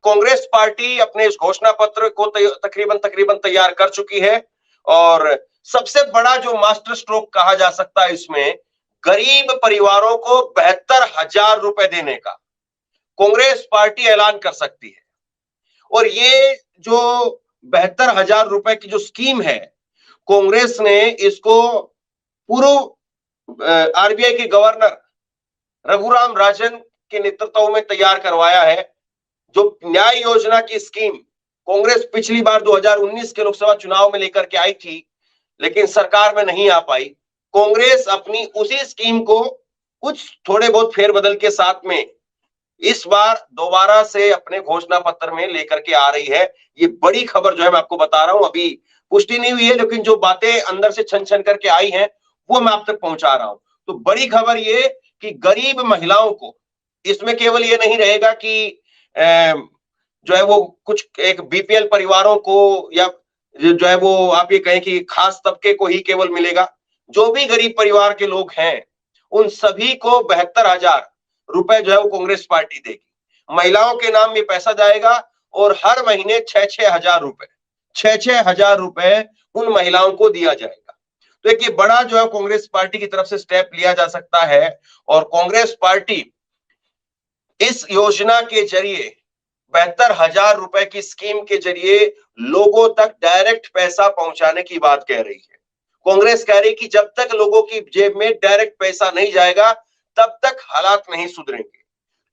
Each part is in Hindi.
कांग्रेस पार्टी अपने इस घोषणा पत्र को तकरीबन तैयार कर चुकी है और सबसे बड़ा जो मास्टर स्ट्रोक कहा जा सकता है इसमें गरीब परिवारों को 72,000 रुपए देने का कांग्रेस पार्टी ऐलान कर सकती है। और ये जो 72,000 रुपए की जो स्कीम है, कांग्रेस ने इसको पूर्व आरबीआई के गवर्नर रघुराम राजन के नेतृत्व में तैयार करवाया है। जो न्याय योजना की स्कीम कांग्रेस पिछली बार 2019 के लोकसभा चुनाव में लेकर के आई थी, लेकिन सरकार में नहीं आ पाई। कांग्रेस अपनी उसी स्कीम को कुछ थोड़े बहुत फेरबदल के साथ में इस बार दोबारा से अपने घोषणा पत्र में लेकर के आ रही है। ये बड़ी खबर जो है मैं आपको बता रहा हूं, अभी पुष्टि नहीं हुई है, लेकिन जो बातें अंदर से छन छन करके आई हैं वो मैं आप तक पहुंचा रहा हूं। तो बड़ी खबर ये कि गरीब महिलाओं को इसमें केवल ये नहीं रहेगा कि जो है वो कुछ एक बीपीएल परिवारों को या जो है वो आप ये कहें कि खास तबके को ही केवल मिलेगा। जो भी गरीब परिवार के लोग हैं उन सभी को 72,000 रुपए जो है वो कांग्रेस पार्टी देगी। महिलाओं के नाम में पैसा जाएगा और हर महीने 6,000 रुपए उन महिलाओं को दिया जाएगा। तो एक ये बड़ा जो है कांग्रेस पार्टी की तरफ से स्टेप लिया जा सकता है और कांग्रेस पार्टी इस योजना के जरिए 72,000 रुपए की स्कीम के जरिए लोगों तक डायरेक्ट पैसा पहुंचाने की बात कह रही है। कांग्रेस कह रही है कि जब तक लोगों की जेब में डायरेक्ट पैसा नहीं जाएगा तब तक हालात नहीं सुधरेंगे।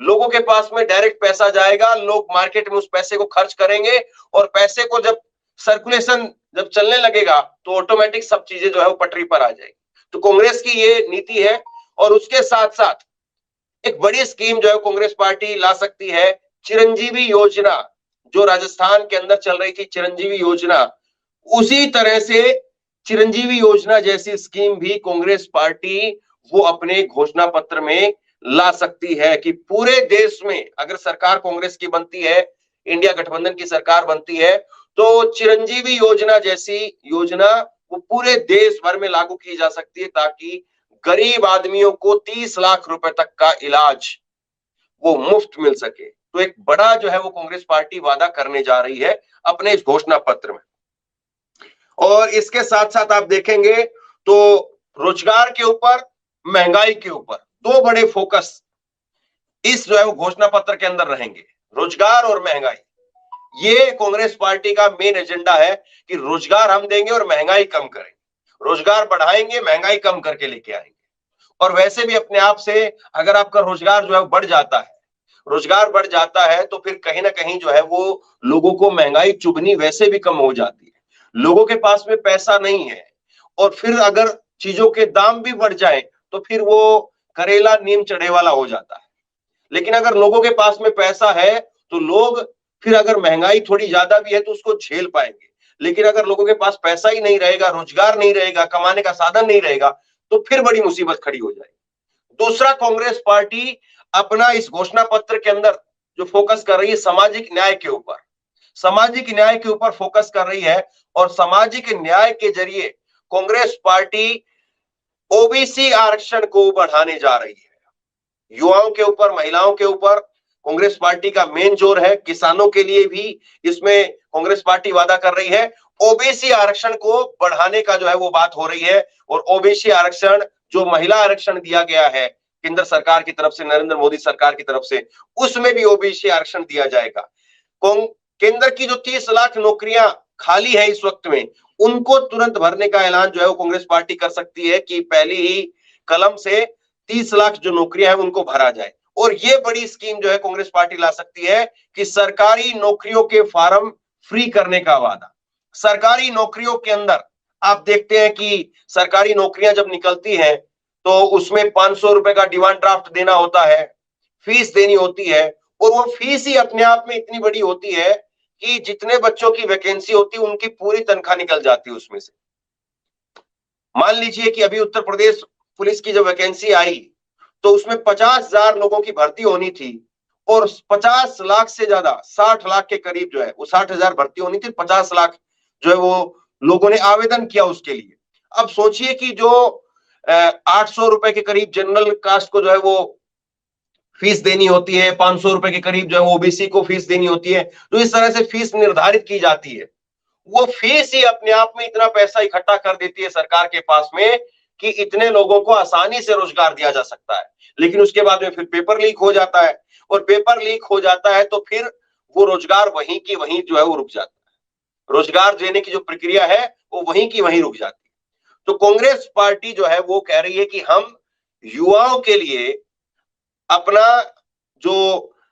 लोगों के पास में डायरेक्ट पैसा जाएगा, लोग मार्केट में उस पैसे को खर्च करेंगे और पैसे को जब सर्कुलेशन जब चलने लगेगा तो ऑटोमेटिक सब चीजें जो है वो पटरी पर आ जाएगी। तो कांग्रेस की ये नीति है और उसके साथ साथ एक बड़ी स्कीम जो है कांग्रेस पार्टी ला सकती है, चिरंजीवी योजना। जो राजस्थान के अंदर चल रही थी चिरंजीवी योजना, उसी तरह से चिरंजीवी योजना जैसी स्कीम भी कांग्रेस पार्टी वो अपने घोषणा पत्र में ला सकती है कि पूरे देश में अगर सरकार कांग्रेस की बनती है, इंडिया गठबंधन की सरकार बनती है, तो चिरंजीवी योजना जैसी योजना वो पूरे देश भर में लागू की जा सकती है ताकि गरीब आदमियों को 30 लाख रुपए तक का इलाज वो मुफ्त मिल सके। तो एक बड़ा जो है वो कांग्रेस पार्टी वादा करने जा रही है अपने इस घोषणा पत्र में। और इसके साथ साथ आप देखेंगे तो रोजगार के ऊपर, महंगाई के ऊपर दो बड़े फोकस इस जो है वो घोषणा पत्र के अंदर रहेंगे, रोजगार और महंगाई। ये कांग्रेस पार्टी का मेन एजेंडा है कि रोजगार हम देंगे और महंगाई कम करेंगे। रोजगार बढ़ाएंगे, महंगाई कम करके लेके आएंगे। और वैसे भी अपने आप से अगर आपका रोजगार जो है बढ़ जाता है, रोजगार बढ़ जाता है तो फिर कहीं ना कहीं जो है वो लोगों को महंगाई चुभनी वैसे भी कम हो जाती है। लोगों के पास में पैसा नहीं है और फिर अगर चीजों के दाम भी बढ़ जाए तो फिर वो करेला नीम चढ़े वाला हो जाता है। लेकिन अगर लोगों के पास में पैसा है तो लोग फिर अगर महंगाई थोड़ी ज्यादा भी है तो उसको झेल पाएंगे। लेकिन अगर लोगों के पास पैसा ही नहीं रहेगा, रोजगार नहीं रहेगा, कमाने का साधन नहीं रहेगा तो फिर बड़ी मुसीबत खड़ी हो जाएगी। दूसरा, कांग्रेस पार्टी अपना इस घोषणा पत्र के अंदर जो फोकस कर रही है सामाजिक न्याय के ऊपर, सामाजिक न्याय के ऊपर फोकस कर रही है। और सामाजिक न्याय के जरिए कांग्रेस पार्टी ओबीसी आरक्षण को बढ़ाने जा रही है। युवाओं के ऊपर, महिलाओं के ऊपर कांग्रेस पार्टी का मेन जोर है। किसानों के लिए भी इसमें कांग्रेस पार्टी वादा कर रही है। ओबीसी आरक्षण को बढ़ाने का जो है वो बात हो रही है। और ओबीसी आरक्षण जो महिला आरक्षण दिया गया है केंद्र सरकार की तरफ से, नरेंद्र मोदी सरकार की तरफ से, उसमें भी ओबीसी आरक्षण दिया जाएगा। केंद्र की जो 30 लाख नौकरियां खाली है इस वक्त में, उनको तुरंत भरने का ऐलान जो है वो कांग्रेस पार्टी कर सकती है कि पहली ही कलम से 30 लाख जो नौकरियां हैं उनको भरा जाए। और ये बड़ी स्कीम जो है कांग्रेस पार्टी ला सकती है कि सरकारी नौकरियों के फॉर्म फ्री करने का वादा। सरकारी नौकरियों के अंदर आप देखते हैं कि सरकारी नौकरियां जब निकलती हैं तो उसमें 500 रुपए का डिमांड ड्राफ्ट देना होता है, फीस देनी होती है। और वो फीस ही अपने आप में इतनी बड़ी होती है कि जितने बच्चों की वैकेंसी होती है उनकी पूरी तनख्वाह निकल जाती है उसमें से। मान लीजिए कि अभी उत्तर प्रदेश पुलिस की जब वैकेंसी आई तो उसमें 50,000 लोगों की भर्ती होनी थी और 50 लाख से ज्यादा, 60 लाख के करीब जो है वो 60,000 भर्ती होनी थी, 50 लाख जो है वो लोगों ने आवेदन किया उसके लिए। अब सोचिए कि जो 800 रुपए के करीब जनरल कास्ट को जो है वो फीस देनी होती है, 500 रुपए के करीब जो है ओबीसी को फीस देनी होती है। तो इस तरह से फीस निर्धारित की जाती है। वो फीस ही अपने आप में इतना पैसा इकट्ठा कर देती है सरकार के पास में कि इतने लोगों को आसानी से रोजगार दिया जा सकता है। लेकिन उसके बाद में फिर पेपर लीक हो जाता है, और पेपर लीक हो जाता है तो फिर वो रोजगार वहीं की वहीं जो है वो रुक जाता है। रोजगार देने की जो प्रक्रिया है वो वहीं की वहीं रुक जाती है। तो कांग्रेस पार्टी जो है वो कह रही है कि हम युवाओं के लिए अपना जो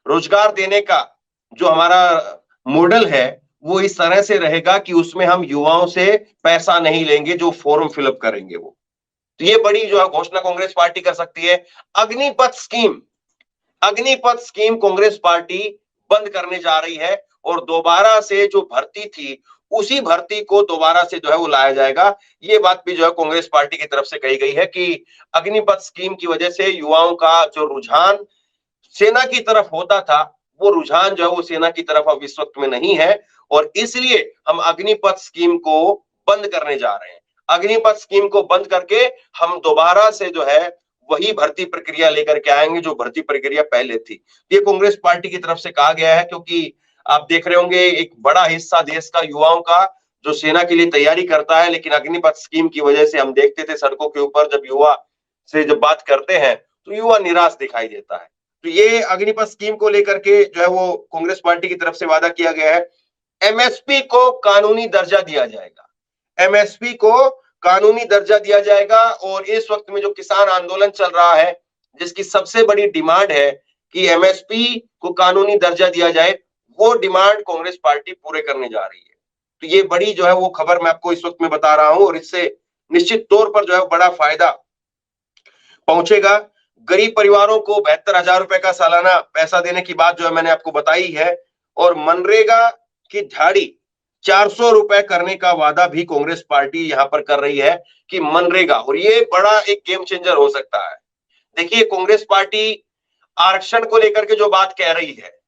रोजगार देने का जो हमारा मॉडल है वो इस तरह से रहेगा कि उसमें हम युवाओं से पैसा नहीं लेंगे जो फॉर्म फिलअप करेंगे वो। तो ये बड़ी जो है घोषणा कांग्रेस पार्टी कर सकती है। Agnipath scheme, Agnipath scheme Congress party बंद करने जा रही है, और दोबारा से जो भर्ती थी उसी भर्ती को दोबारा से जो है वो लाया जाएगा। ये बात भी जो है कांग्रेस पार्टी की तरफ से कही गई है कि अग्निपथ स्कीम की वजह से युवाओं का जो रुझान सेना की तरफ होता था वो रुझान जो है वो सेना की तरफ अब इस वक्त में नहीं है, और इसलिए हम अग्निपथ स्कीम को बंद करने जा रहे हैं। अग्निपथ स्कीम को बंद करके हम दोबारा से जो है वही भर्ती प्रक्रिया लेकर के आएंगे जो भर्ती प्रक्रिया पहले थी। ये कांग्रेस पार्टी की तरफ से कहा गया है, क्योंकि आप देख रहे होंगे एक बड़ा हिस्सा देश का युवाओं का जो सेना के लिए तैयारी करता है, लेकिन अग्निपथ स्कीम की वजह से हम देखते थे सड़कों के ऊपर जब युवा से जब बात करते हैं तो युवा निराश दिखाई देता है। तो ये अग्निपथ स्कीम को लेकर के जो है वो कांग्रेस पार्टी की तरफ से वादा किया गया है। एमएसपी को कानूनी दर्जा दिया जाएगा, एमएसपी को कानूनी दर्जा दिया जाएगा। और इस वक्त में जो किसान आंदोलन चल रहा है जिसकी सबसे बड़ी डिमांड है कि एमएसपी को कानूनी दर्जा दिया जाए, वो डिमांड कांग्रेस पार्टी पूरे करने जा रही है। तो ये बड़ी जो है वो खबर मैं आपको इस वक्त में बता रहा हूं, और इससे निश्चित तौर पर जो है बड़ा फायदा पहुंचेगा। गरीब परिवारों को 72,000 रुपए का सालाना पैसा देने की बात जो है मैंने आपको बताई है, और मनरेगा की दिहाड़ी 400 रुपए करने का वादा भी कांग्रेस पार्टी यहां पर कर रही है कि मनरेगा, और ये बड़ा एक गेम चेंजर हो सकता है। देखिए कांग्रेस पार्टी आरक्षण को लेकर के जो बात कह रही है,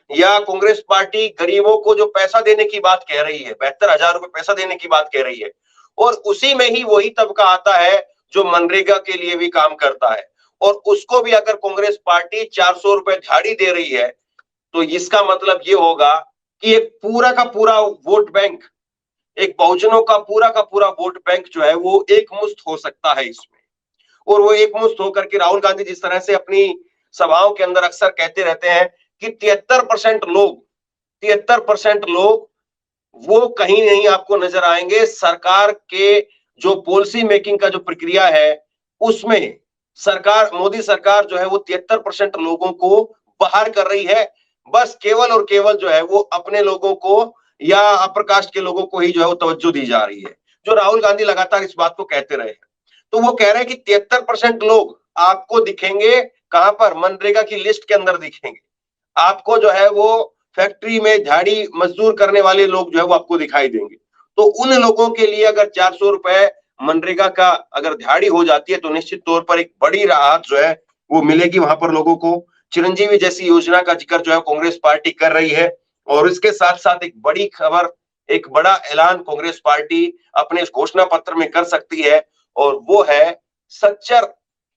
या कांग्रेस पार्टी गरीबों को जो पैसा देने की बात कह रही है, 72,000 रुपए पैसा देने की बात कह रही है, और उसी में ही वही तबका आता है जो मनरेगा के लिए भी काम करता है, और उसको भी अगर कांग्रेस पार्टी 400 रुपए दिहाड़ी दे रही है तो इसका मतलब ये होगा कि एक पूरा का पूरा वोट बैंक, एक बहुजनों का पूरा वोट बैंक जो है वो एक मुश्त हो सकता है इसमें। और वो एक मुश्त होकर के राहुल गांधी जिस तरह से अपनी सभाओं के अंदर अक्सर कहते रहते हैं कि 73% लोग वो कहीं नहीं आपको नजर आएंगे। सरकार के जो पॉलिसी मेकिंग का जो प्रक्रिया है उसमें सरकार, मोदी सरकार जो है वो 73% लोगों को बाहर कर रही है। बस केवल और केवल जो है वो अपने लोगों को या अपर कास्ट के लोगों को ही जो है वो तवज्जो दी जा रही है, जो राहुल गांधी लगातार इस बात को कहते रहे हैं। तो वो कह रहे हैं कि 73% लोग आपको दिखेंगे कहां पर, मनरेगा की लिस्ट के अंदर दिखेंगे। आपको जो है वो फैक्ट्री में झाड़ी मजदूर करने वाले लोग जो है वो आपको दिखाई देंगे। तो उन लोगों के लिए अगर 400 रुपए मनरेगा का अगर दिहाड़ी हो जाती है तो निश्चित तौर पर एक बड़ी राहत जो है वो मिलेगी वहां पर लोगों को। चिरंजीवी जैसी योजना का जिक्र जो है कांग्रेस पार्टी कर रही है, और इसके साथ साथ एक बड़ी खबर, एक बड़ा ऐलान कांग्रेस पार्टी अपने इस घोषणा पत्र में कर सकती है, और वो है सच्चर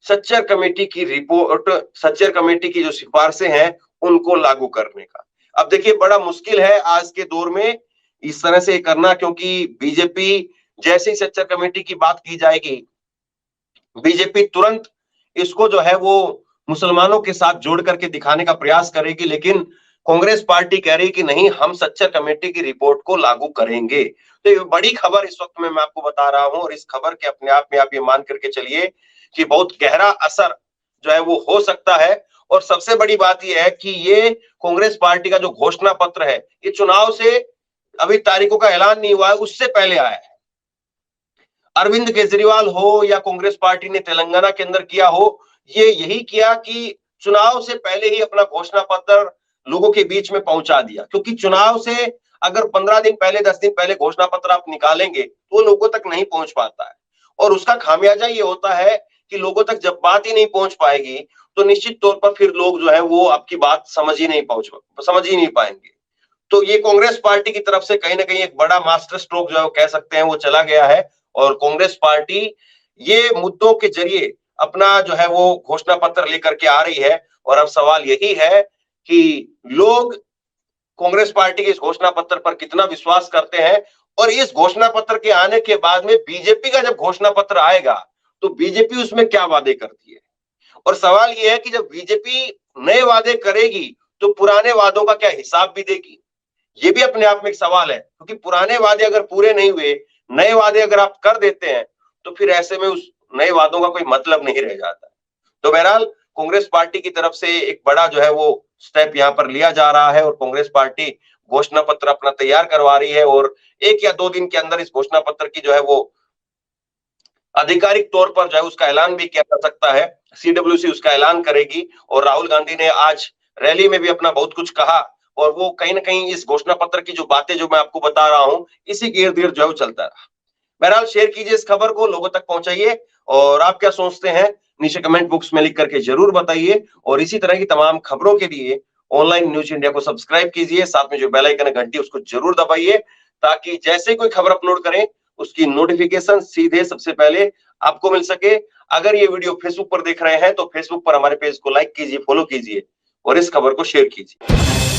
सच्चर कमेटी की रिपोर्ट, सच्चर कमेटी की जो सिफारिशें हैं उनको लागू करने का। अब देखिए बड़ा मुश्किल है आज के दौर में इस तरह से करना, क्योंकि बीजेपी जैसे ही सच्चर कमेटी की बात की जाएगी, बीजेपी तुरंत इसको जो है वो मुसलमानों के साथ जोड़ करके दिखाने का प्रयास करेगी। लेकिन कांग्रेस पार्टी कह रही कि नहीं, हम सच्चर कमेटी की रिपोर्ट को लागू करेंगे। तो ये बड़ी खबर इस वक्त में मैं आपको बता रहा हूं, और इस खबर के अपने आप में आप ये मान करके चलिए कि बहुत गहरा असर जो है वो हो सकता है। और सबसे बड़ी बात यह है कि ये कांग्रेस पार्टी का जो घोषणा पत्र है ये चुनाव से अभी तारीखों का ऐलान नहीं हुआ है उससे पहले आया है। अरविंद केजरीवाल हो या कांग्रेस पार्टी ने तेलंगाना के अंदर किया हो, ये यही किया कि चुनाव से पहले ही अपना घोषणा पत्र लोगों के बीच में पहुंचा दिया। क्योंकि चुनाव से अगर 15 दिन पहले 10 दिन पहले घोषणा पत्र आप निकालेंगे तो लोगों तक नहीं पहुंच पाता है, और उसका खामियाजा ये होता है कि लोगों तक जब बात ही नहीं पहुंच पाएगी तो निश्चित तौर पर फिर लोग जो है वो आपकी बात समझ ही नहीं पाएंगे। तो ये कांग्रेस पार्टी की तरफ से कहीं ना कहीं एक बड़ा मास्टर स्ट्रोक जो है कह सकते हैं वो चला गया है, और कांग्रेस पार्टी ये मुद्दों के जरिए अपना जो है वो घोषणा पत्र लेकर के आ रही है। और अब सवाल यही है कि लोग कांग्रेस पार्टी के इस घोषणा पत्र पर कितना विश्वास करते हैं, और इस घोषणा पत्र के आने के बाद में बीजेपी का जब घोषणा पत्र आएगा तो बीजेपी उसमें क्या वादे करती है। और सवाल यह है कि जब बीजेपी नए वादे करेगी तो पुराने वादों का क्या हिसाब भी देगी, ये भी अपने आप में एक सवाल है। क्योंकि पुराने वादे अगर पूरे नहीं हुए, नए वादे अगर आप कर देते हैं, तो फिर ऐसे में उस नए वादों का कोई मतलब नहीं रह जाता। तो बहरहाल कांग्रेस पार्टी की तरफ से एक बड़ा जो है वो स्टेप यहाँ पर लिया जा रहा है, और कांग्रेस पार्टी घोषणा पत्र अपना तैयार करवा रही है, और 1 या 2 दिन के अंदर इस घोषणा पत्र की जो है वो आधिकारिक तौर पर जो है उसका ऐलान भी किया जा सकता है। सीडब्ल्यूसी उसका ऐलान करेगी, और राहुल गांधी ने आज रैली में भी अपना बहुत कुछ कहा, और वो कहीं ना कहीं इस घोषणा पत्र की जो बातें जो मैं आपको बता रहा हूं, इसी के इर्द गिर्द जो है वो चलता रहा। बहरहाल शेयर कीजिए इस खबर को, लोगों तक पहुंचाइए, और आप क्या सोचते हैं नीचे कमेंट बॉक्स में लिख करके जरूर बताइए। और इसी तरह की तमाम खबरों के लिए ऑनलाइन न्यूज इंडिया को सब्सक्राइब कीजिए, साथ में जो बेल आइकन है घंटी उसको जरूर दबाइए, ताकि जैसे कोई खबर अपलोड करें उसकी नोटिफिकेशन सीधे सबसे पहले आपको मिल सके। अगर ये वीडियो फेसबुक पर देख रहे हैं तो फेसबुक पर हमारे पेज को लाइक कीजिए, फॉलो कीजिए, और इस खबर को शेयर कीजिए।